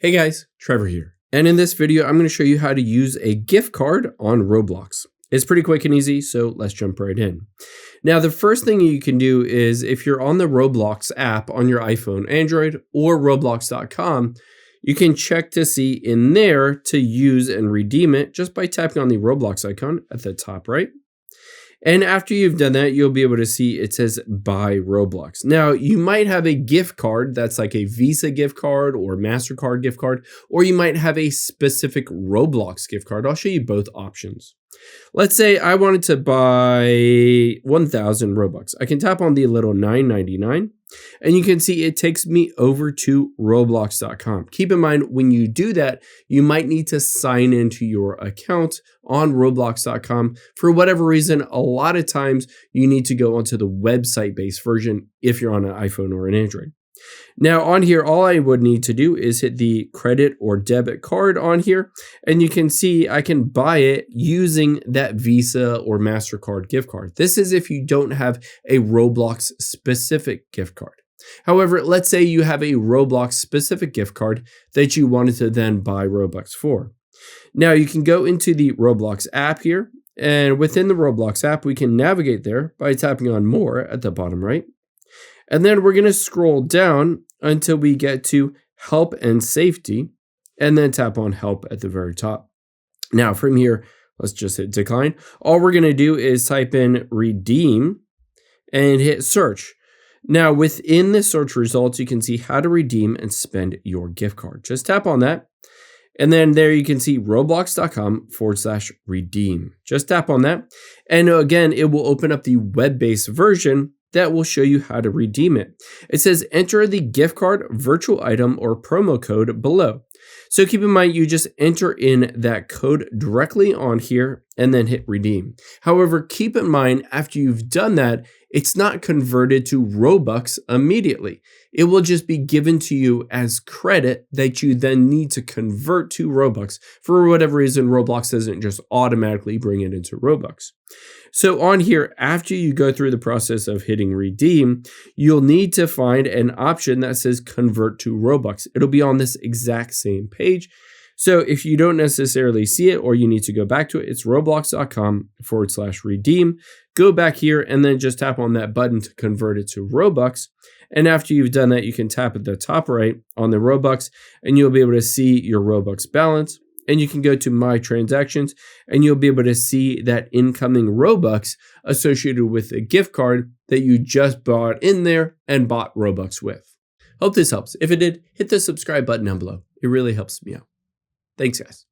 Hey guys, Trevor here. And in this video, I'm going to show you how to use a gift card on Roblox. It's pretty quick and easy, so let's jump right in. Now, the first thing you can do is if you're on the Roblox app on your iPhone, Android, or Roblox.com, you can check to see in there to use and redeem it just by tapping on the Roblox icon at the top right. And after you've done that, you'll be able to see it says buy Roblox. Now, you might have a gift card that's like a Visa gift card or MasterCard gift card, or you might have a specific Roblox gift card. I'll show you both options. Let's say I wanted to buy 1,000 Robux. I can tap on the little $9.99 and you can see it takes me over to Roblox.com. Keep in mind, when you do that, you might need to sign into your account on Roblox.com. For whatever reason, a lot of times you need to go onto the website-based version if you're on an iPhone or an Android. Now on here, all I would need to do is hit the credit or debit card on here, and you can see I can buy it using that Visa or MasterCard gift card. This is if you don't have a Roblox specific gift card. However, let's say you have a Roblox specific gift card that you wanted to then buy Robux for. Now you can go into the Roblox app here, and within the Roblox app, we can navigate there by tapping on more at the bottom right. And then we're going to scroll down until we get to help and safety, and then tap on help at the very top. Now from here, let's just hit decline. All we're going to do is type in redeem and hit search. Now within the search results, you can see how to redeem and spend your gift card. Just tap on that. And then there you can see roblox.com/redeem. Just tap on that. And again, it will open up the web-based version that will show you how to redeem it. It says enter the gift card, virtual item, or promo code below. So keep in mind, you just enter in that code directly on here and then hit redeem. However, keep in mind, after you've done that, it's not converted to Robux immediately. It will just be given to you as credit that you then need to convert to Robux. For whatever reason, Roblox doesn't just automatically bring it into Robux. So on here, after you go through the process of hitting redeem, you'll need to find an option that says convert to Robux. It'll be on this exact same page. So if you don't necessarily see it or you need to go back to it, it's roblox.com/redeem. Go back here and then just tap on that button to convert it to Robux. And after you've done that, you can tap at the top right on the Robux and you'll be able to see your Robux balance. And you can go to my transactions and you'll be able to see that incoming Robux associated with the gift card that you just bought in there and bought Robux with. Hope this helps. If it did, hit the subscribe button down below. It really helps me out. Thanks, guys.